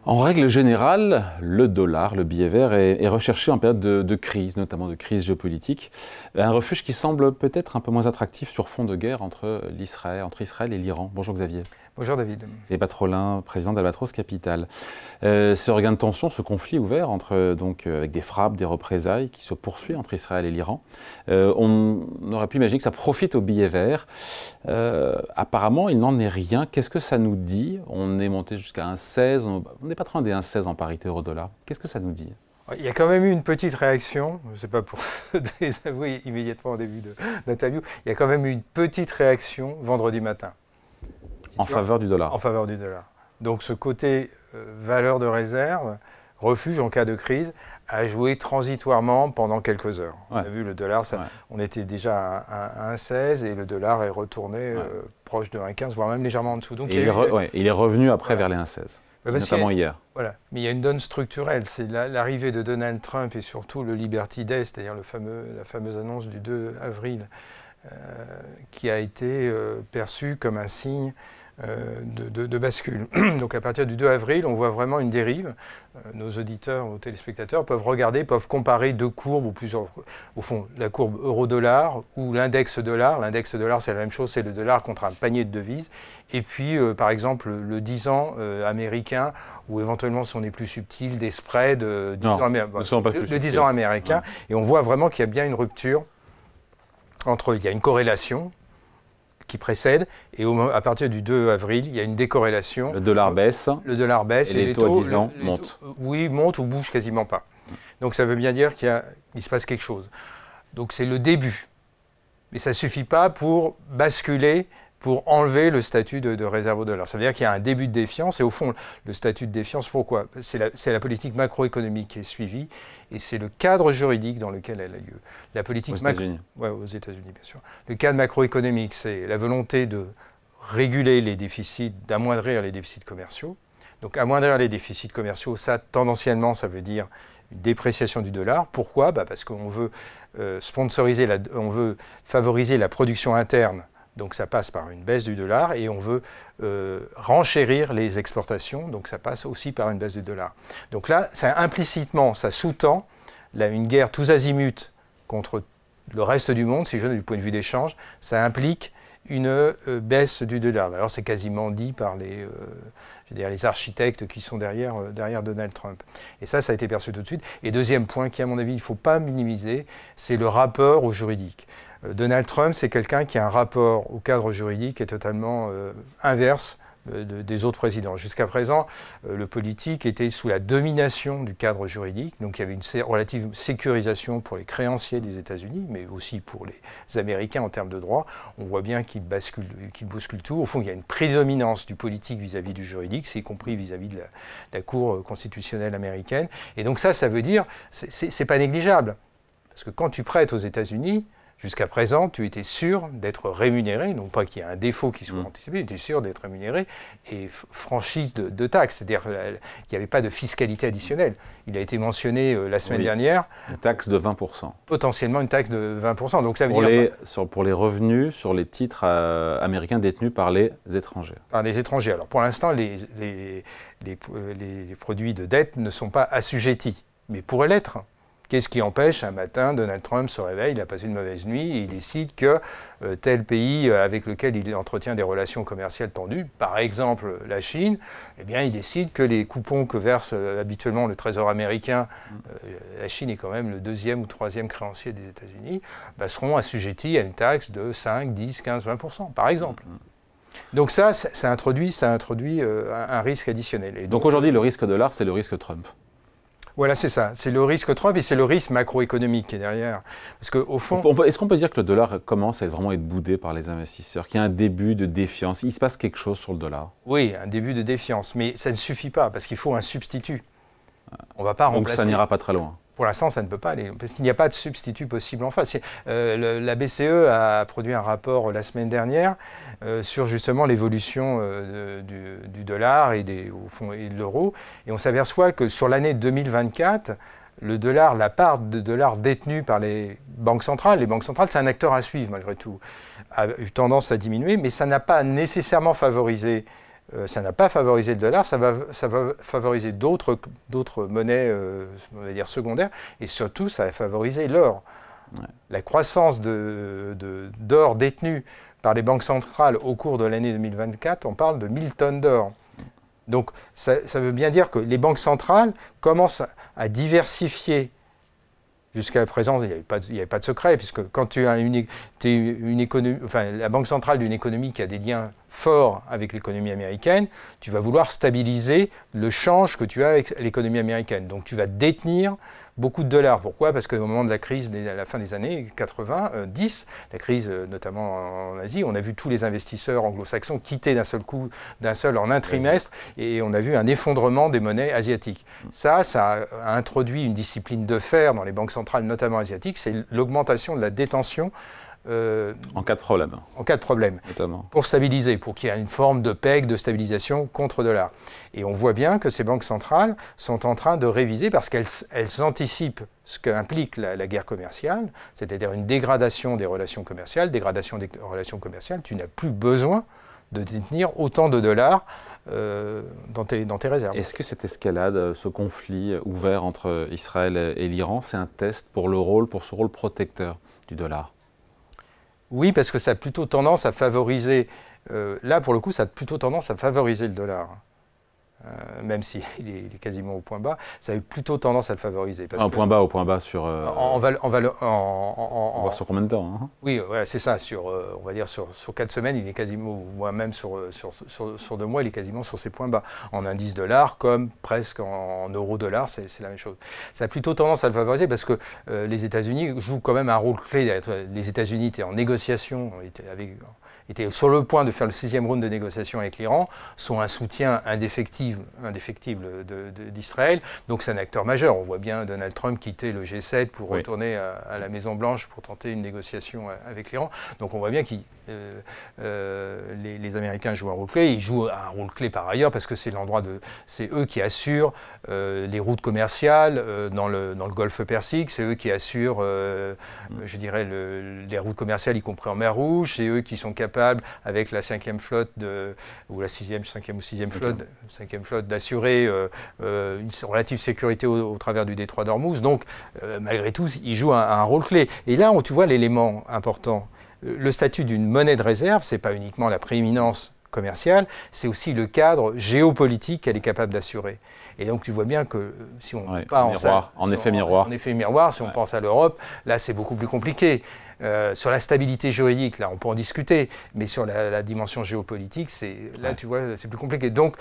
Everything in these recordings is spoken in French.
En règle générale, le dollar, le billet vert, est recherché en période de crise, notamment de crise géopolitique. Un refuge qui semble peut-être un peu moins attractif sur fond de guerre entre Israël et l'Iran. Bonjour Xavier. Bonjour David. Xavier Patrolin, président d'Albatros Capital. Ce regain de tension, ce conflit ouvert avec des frappes, des représailles qui se poursuit entre Israël et l'Iran, on aurait pu imaginer que ça profite au billet vert. Apparemment, il n'en est rien. Qu'est-ce que ça nous dit? On est monté jusqu'à 1,16, on n'est pas très loin des 1,16 en parité euro-dollar. Qu'est-ce que ça nous dit? Il y a quand même eu une petite réaction, je ne sais pas pour désavouer immédiatement au début de l'interview, il y a quand même eu une petite réaction vendredi matin. En faveur du dollar. En faveur du dollar. Donc ce côté valeur de réserve, refuge en cas de crise, a joué transitoirement pendant quelques heures. Ouais. On a vu le dollar, on était déjà à 1,16 et le dollar est retourné proche de 1,15, voire même légèrement en dessous. Donc, il est revenu après vers les 1,16, notamment hier. Voilà. Mais il y a une donne structurelle, c'est l'arrivée de Donald Trump et surtout le Liberty Day, c'est-à-dire la fameuse annonce du 2 avril, qui a été perçue comme un signe de bascule. Donc à partir du 2 avril, on voit vraiment une dérive. Nos auditeurs, nos téléspectateurs peuvent regarder, peuvent comparer deux courbes ou plusieurs. Au fond, la courbe euro-dollar ou l'index dollar. L'index dollar, c'est la même chose, c'est le dollar contre un panier de devises. Et puis, par exemple, le 10 ans américain, ou éventuellement, si on est plus subtil, des spreads, le 10 ans américain. Ouais. Et on voit vraiment qu'il y a bien une rupture entre, il y a une corrélation qui précède, et à partir du 2 avril, il y a une décorrélation. Le dollar baisse. Le dollar baisse et les taux à 10 ans montent. Oui, montent ou bougent quasiment pas. Donc ça veut bien dire qu'il se passe quelque chose. Donc c'est le début. Mais ça ne suffit pas pour basculer, pour enlever le statut de réserve au dollar. Ça veut dire qu'il y a un début de défiance, et au fond, le statut de défiance, pourquoi? C'est la politique macroéconomique qui est suivie, et c'est le cadre juridique dans lequel elle a lieu. La politique aux États-Unis, bien sûr. Le cadre macroéconomique, c'est la volonté de réguler les déficits, d'amoindrir les déficits commerciaux. Donc amoindrir les déficits commerciaux, ça, tendanciellement, ça veut dire une dépréciation du dollar. Pourquoi? Parce qu'on veut on veut favoriser la production interne. Donc ça passe par une baisse du dollar, et on veut renchérir les exportations, donc ça passe aussi par une baisse du dollar. Donc là, implicitement, ça sous-tend une guerre tous azimuts contre le reste du monde, si je veux, du point de vue d'échange, ça implique une baisse du dollar. Alors c'est quasiment dit par les architectes qui sont derrière Donald Trump. Et ça a été perçu tout de suite. Et deuxième point qui, à mon avis, il ne faut pas minimiser, c'est le rapport au juridique. Donald Trump, c'est quelqu'un qui a un rapport au cadre juridique qui est totalement inverse des autres présidents. Jusqu'à présent, le politique était sous la domination du cadre juridique, donc il y avait une relative sécurisation pour les créanciers des États-Unis, mais aussi pour les Américains en termes de droit. On voit bien qu'ils bousculent tout. Au fond, il y a une prédominance du politique vis-à-vis du juridique, y compris vis-à-vis de la Cour constitutionnelle américaine. Et donc ça veut dire, c'est pas négligeable. Parce que quand tu prêtes aux États-Unis, jusqu'à présent, tu étais sûr d'être rémunéré, non pas qu'il y ait un défaut qui soit anticipé, tu étais sûr d'être rémunéré et franchise de taxes, c'est-à-dire qu'il n'y avait pas de fiscalité additionnelle. Il a été mentionné la semaine dernière. Une taxe de 20%. Potentiellement une taxe de 20%. Donc ça veut dire pour les revenus sur les titres américains détenus par les étrangers. Par les étrangers. Alors pour l'instant, les produits de dette ne sont pas assujettis, mais pourraient l'être. Qu'est-ce qui empêche, un matin, Donald Trump se réveille, il a passé une mauvaise nuit, et il décide que tel pays avec lequel il entretient des relations commerciales tendues, par exemple la Chine, eh bien il décide que les coupons que verse habituellement le Trésor américain, la Chine est quand même le deuxième ou troisième créancier des États-Unis, seront assujettis à une taxe de 5, 10, 15, 20%, par exemple. Donc ça introduit un risque additionnel. Et donc aujourd'hui, le risque dollar, c'est le risque Trump. Voilà, c'est ça. C'est le risque Trump et c'est le risque macroéconomique qui est derrière. Parce qu'au fond... Est-ce qu'on peut dire que le dollar commence à vraiment être boudé par les investisseurs, qu'il y a un début de défiance? Il se passe quelque chose sur le dollar? Oui, un début de défiance, mais ça ne suffit pas parce qu'il faut un substitut. On ne va pas remplacer... Donc ça n'ira pas très loin. Pour l'instant, ça ne peut pas aller, parce qu'il n'y a pas de substitut possible en face. La BCE a produit un rapport la semaine dernière sur justement l'évolution du dollar et de l'euro. Et on s'aperçoit que sur l'année 2024, le dollar, la part de dollars détenue par les banques centrales, c'est un acteur à suivre malgré tout, a eu tendance à diminuer, mais ça n'a pas nécessairement favorisé ça n'a pas favorisé le dollar, ça va favoriser d'autres monnaies, on va dire secondaires, et surtout ça a favorisé l'or. Ouais. La croissance d'or détenu par les banques centrales au cours de l'année 2024, on parle de 1000 tonnes d'or. Donc ça veut bien dire que les banques centrales commencent à diversifier. Jusqu'à présent, il n'y avait pas de secret, puisque quand tu as une économie, enfin, la banque centrale d'une économie qui a des liens forts avec l'économie américaine, tu vas vouloir stabiliser le change que tu as avec l'économie américaine. Donc tu vas détenir beaucoup de dollars. Pourquoi? Parce qu'au moment de la crise, à la fin des années 90, la crise notamment en Asie, on a vu tous les investisseurs anglo-saxons quitter d'un seul en un trimestre, et on a vu un effondrement des monnaies asiatiques. Ça a introduit une discipline de fer dans les banques centrales, notamment asiatiques, c'est l'augmentation de la détention. En cas de problème. En cas de problème. Notamment. Pour stabiliser, pour qu'il y ait une forme de peg, de stabilisation contre dollar. Et on voit bien que ces banques centrales sont en train de réviser parce qu'elles anticipent ce qu'implique la guerre commerciale, c'est-à-dire une dégradation des relations commerciales. Dégradation des relations commerciales, tu n'as plus besoin de détenir autant de dollars dans tes réserves. Est-ce que cette escalade, ce conflit ouvert entre Israël et l'Iran, c'est un test pour ce rôle protecteur du dollar? Oui, parce que ça a plutôt tendance à favoriser, là pour le coup, ça a plutôt tendance à favoriser le dollar. Même s'il est quasiment au point bas, ça a eu plutôt tendance à le favoriser. Au point bas sur... On va voir sur combien de temps hein? Oui, voilà, c'est ça. On va dire sur 4 semaines, il est quasiment, ou même sur 2 mois, il est quasiment sur ses points bas. En indice dollar, comme presque en euro-dollar, c'est la même chose. Ça a plutôt tendance à le favoriser parce que les États-Unis jouent quand même un rôle clé. Les États-Unis étaient en négociation, étaient sur le point de faire le 6e round de négociation avec l'Iran, sont un soutien indéfectible d'Israël. Donc c'est un acteur majeur. On voit bien Donald Trump quitter le G7 pour retourner à la Maison-Blanche pour tenter une négociation avec l'Iran. Donc on voit bien que les Américains jouent un rôle clé. Ils jouent un rôle clé par ailleurs parce que c'est eux qui assurent les routes commerciales dans le Golfe Persique. C'est eux qui assurent, je dirais, les routes commerciales, y compris en mer Rouge. C'est eux qui sont capables, avec la 5e flotte, ou la 5e ou 6e flotte, d'assurer une relative sécurité au travers du détroit d'Ormuz. Donc, malgré tout, ils jouent un rôle clé. Et là, tu vois l'élément important. Le statut d'une monnaie de réserve, ce n'est pas uniquement la prééminence commerciale, c'est aussi le cadre géopolitique qu'elle est capable d'assurer. Et donc tu vois bien que si on en effet miroir, si on pense à l'Europe, là c'est beaucoup plus compliqué. Sur la stabilité juridique, là on peut en discuter, mais sur la dimension géopolitique, tu vois, c'est plus compliqué. Donc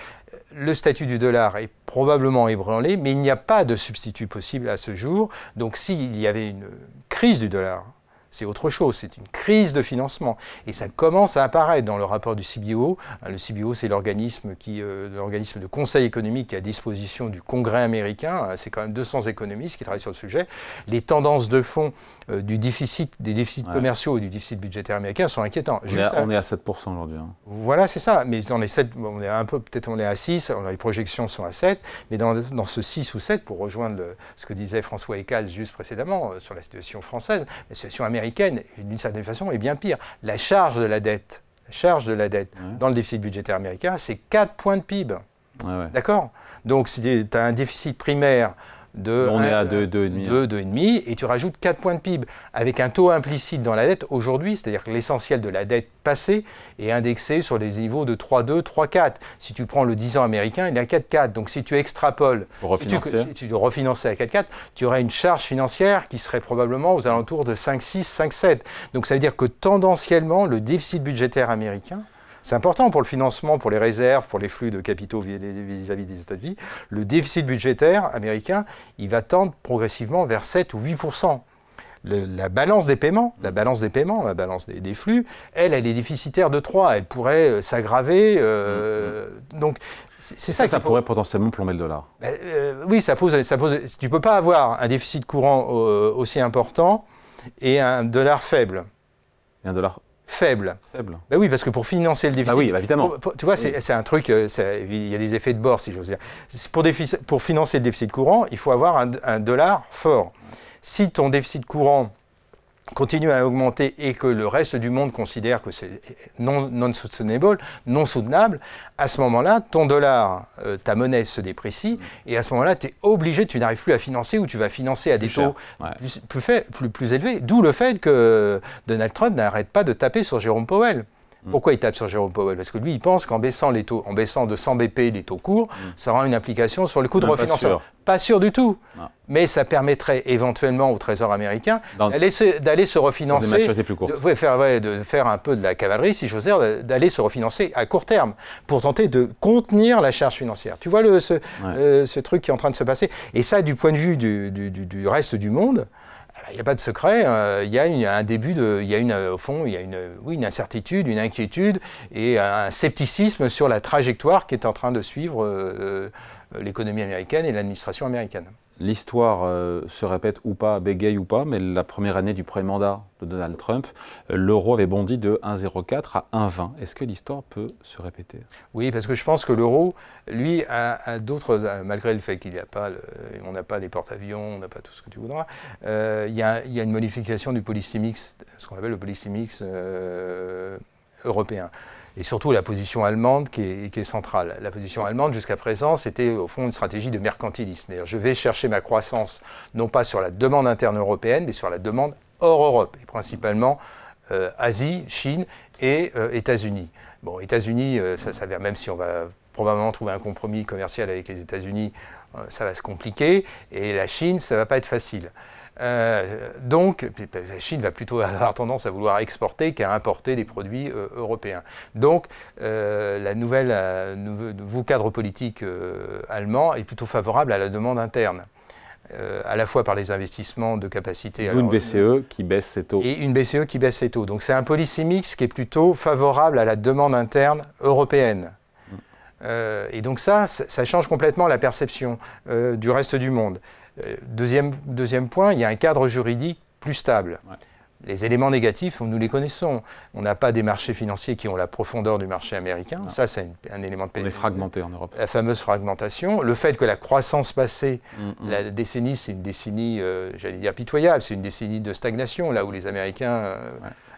le statut du dollar est probablement ébranlé, mais il n'y a pas de substitut possible à ce jour. Donc s'il y avait une crise du dollar, c'est autre chose, c'est une crise de financement. Et ça commence à apparaître dans le rapport du CBO. Le CBO, c'est l'organisme de conseil économique qui est à disposition du Congrès américain. C'est quand même 200 économistes qui travaillent sur le sujet. Les tendances de fond des déficits commerciaux et du déficit budgétaire américain sont inquiétantes. On est à 7% aujourd'hui. Hein. Voilà, c'est ça. Mais dans les 7, on est à 6, les projections sont à 7. Mais dans ce 6 ou 7, pour rejoindre ce que disait François Ekal juste précédemment sur la situation française, la situation américaine, d'une certaine façon, est bien pire. La charge de la dette dans le déficit budgétaire américain, c'est 4 points de PIB. D'accord? Donc, si tu as un déficit primaire on est à 2,5 et tu rajoutes 4 points de PIB avec un taux implicite dans la dette aujourd'hui, c'est-à-dire que l'essentiel de la dette passée est indexé sur des niveaux de 3,2, 3,4. Si tu prends le 10 ans américain, il est à 4,4. Donc si tu extrapoles, si tu dois refinancer à 4,4, tu auras une charge financière qui serait probablement aux alentours de 5,6, 5,7. Donc ça veut dire que tendanciellement, le déficit budgétaire américain, c'est important pour le financement, pour les réserves, pour les flux de capitaux vis-à-vis des États-Unis. Le déficit budgétaire américain, il va tendre progressivement vers 7 ou 8%. La balance des paiements, la balance des flux, elle est déficitaire de 3. Elle pourrait s'aggraver. Donc, ça pourrait potentiellement plomber le dollar. Oui, ça pose. Tu ne peux pas avoir un déficit courant aussi important et un dollar faible. Et un dollar faible. Ben oui, parce que pour financer le déficit... oui, évidemment. Tu vois, c'est un truc, il y a des effets de bord, si j'ose dire. Pour financer le déficit courant, il faut avoir un dollar fort. Si ton déficit courant continue à augmenter et que le reste du monde considère que c'est non sustainable, non soutenable, à ce moment-là, ton dollar, ta monnaie se déprécie et à ce moment-là, tu es obligé, tu n'arrives plus à financer ou tu vas financer à des taux plus élevés. D'où le fait que Donald Trump n'arrête pas de taper sur Jérôme Powell. Pourquoi il tape sur Jérôme Powell? Parce que lui, il pense qu'en baissant les taux, en baissant de 100 BP les taux courts, ça aura une implication sur le coût de refinancement. Pas sûr du tout. Non. Mais ça permettrait éventuellement au Trésor américain d'aller se refinancer, de faire un peu de la cavalerie, si j'ose dire, d'aller se refinancer à court terme pour tenter de contenir la charge financière. Tu vois ce truc qui est en train de se passer. Et ça, du point de vue du reste du monde, il n'y a pas de secret, il y a un début de, au fond, il y a une incertitude, une inquiétude et un scepticisme sur la trajectoire qui est en train de suivre l'économie américaine et l'administration américaine. L'histoire se répète ou pas, bégaye ou pas, mais la première année du premier mandat de Donald Trump, l'euro avait bondi de 1,04 à 1,20. Est-ce que l'histoire peut se répéter? Oui, parce que je pense que l'euro, lui, a d'autres, malgré le fait qu'il n'y a pas, on n'a pas les porte-avions, on n'a pas tout ce que tu voudras, il y a une modification du policy mix, ce qu'on appelle le policy mix européen. Et surtout la position allemande qui est centrale. La position allemande, jusqu'à présent, c'était au fond une stratégie de mercantilisme. C'est-à-dire, je vais chercher ma croissance, non pas sur la demande interne européenne, mais sur la demande hors Europe, et principalement Asie, Chine et États-Unis. Bon, États-Unis, ça s'avère, même si on va probablement trouver un compromis commercial avec les États-Unis, ça va se compliquer, et la Chine, ça ne va pas être facile. Donc, la Chine va plutôt avoir tendance à vouloir exporter qu'à importer des produits européens. Donc, le nouveau cadre politique allemand est plutôt favorable à la demande interne, à la fois par les investissements de capacité. Une BCE qui baisse ses taux. Et une BCE qui baisse ses taux. Donc, c'est un policy mix qui est plutôt favorable à la demande interne européenne. Et donc ça change complètement la perception du reste du monde. Deuxième point, il y a un cadre juridique plus stable. Ouais. Les éléments négatifs, nous les connaissons. On n'a pas des marchés financiers qui ont la profondeur du marché américain. Non. Ça, c'est un élément de pénibilité. On est fragmenté en Europe. La fameuse fragmentation. Le fait que la croissance passée, la décennie, c'est une décennie, j'allais dire, pitoyable. C'est une décennie de stagnation, là où les Américains...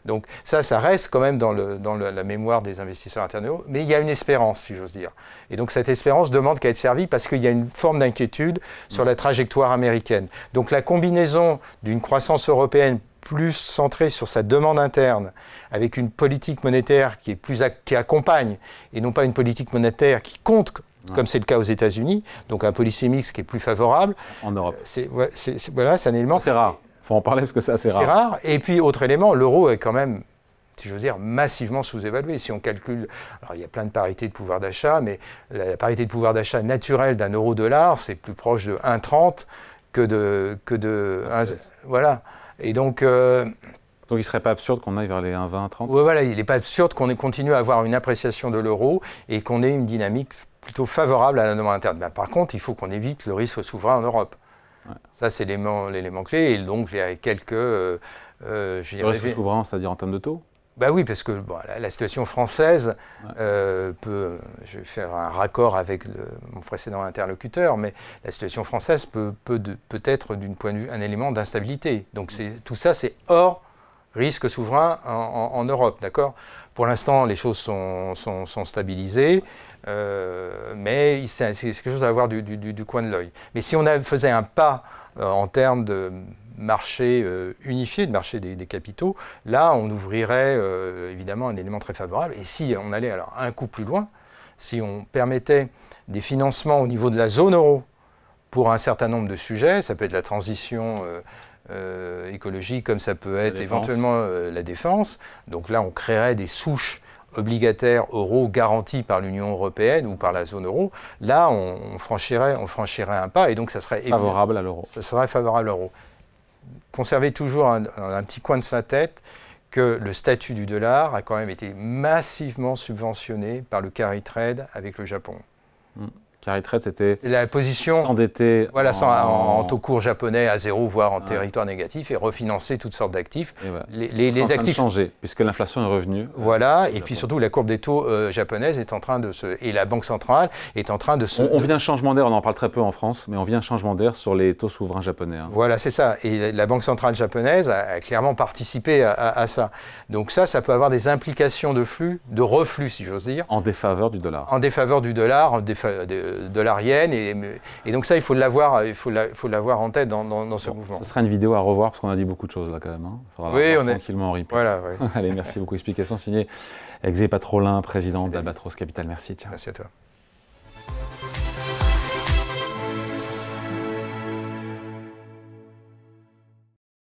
Donc ça reste quand même dans la mémoire des investisseurs internationaux, mais il y a une espérance, si j'ose dire. Et donc cette espérance demande qu'à être servie parce qu'il y a une forme d'inquiétude sur la trajectoire américaine. Donc la combinaison d'une croissance européenne plus centrée sur sa demande interne, avec une politique monétaire qui accompagne, et non pas une politique monétaire qui compte, comme c'est le cas aux États-Unis, donc un policy mix qui est plus favorable. En Europe. Voilà, c'est un élément. C'est rare. Il faut en parler parce que c'est assez rare. C'est rare. Et puis, autre élément, l'euro est quand même, si j'ose dire, massivement sous-évalué. Si on calcule, alors il y a plein de parités de pouvoir d'achat, mais la parité de pouvoir d'achat naturelle d'un euro-dollar, c'est plus proche de 1,30 que de 1, voilà. Et donc il ne serait pas absurde qu'on aille vers les 1,20, 1,30 ? Oui, voilà, il n'est pas absurde qu'on continue à avoir une appréciation de l'euro et qu'on ait une dynamique plutôt favorable à la demande interne. Ben, par contre, il faut qu'on évite le risque souverain en Europe. Ouais. Ça, c'est l'élément clé. Et donc, il y a quelques... le risque souverain, c'est-à-dire en termes de taux ? Ben oui, parce que bon, la situation française peut... Je vais faire un raccord avec mon précédent interlocuteur, mais la situation française peut être, d'une point de vue, un élément d'instabilité. Donc, tout ça, c'est hors risque souverain en Europe, d'accord ? Pour l'instant, les choses sont stabilisées. Mais c'est quelque chose à voir du coin de l'œil. Mais si on faisait un pas en termes de marché unifié, de marché des capitaux, là on ouvrirait évidemment un élément très favorable. Et si on allait alors un coup plus loin, si on permettait des financements au niveau de la zone euro pour un certain nombre de sujets, ça peut être la transition écologique comme ça peut être éventuellement la défense, donc là on créerait des souches obligataire euro garanti par l'Union européenne ou par la zone euro, là on franchirait un pas et donc ça serait favorable à l'euro. Ça serait favorable à l'euro. Conservez toujours un petit coin de sa tête que le statut du dollar a quand même été massivement subventionné par le carry trade avec le Japon. Carry trade, c'était la position s'endetter voilà, en taux court japonais à zéro, voire en territoire négatif, et refinancer toutes sortes d'actifs. Voilà. Les actifs changé, puisque l'inflation est revenue. Voilà, et puis surtout la courbe des taux japonaise est en train de et la Banque centrale est en train de se... On vit un changement d'air, on en parle très peu en France, mais on vit un changement d'air sur les taux souverains japonais. Hein. Voilà, c'est ça. Et la Banque centrale japonaise a clairement participé à ça. Donc ça peut avoir des implications de flux, de reflux, si j'ose dire. En défaveur du dollar. En défaveur du dollar, dollar-yen. Et donc ça, il faut l'avoir en tête dans ce mouvement. Ce sera une vidéo à revoir, parce qu'on a dit beaucoup de choses là quand même. Hein. Oui, on est tranquillement en replay. Voilà, oui. Allez, merci beaucoup. Explication signée Xavier Patrolin, président d'Albatros Capital. Merci, ciao. Merci à toi.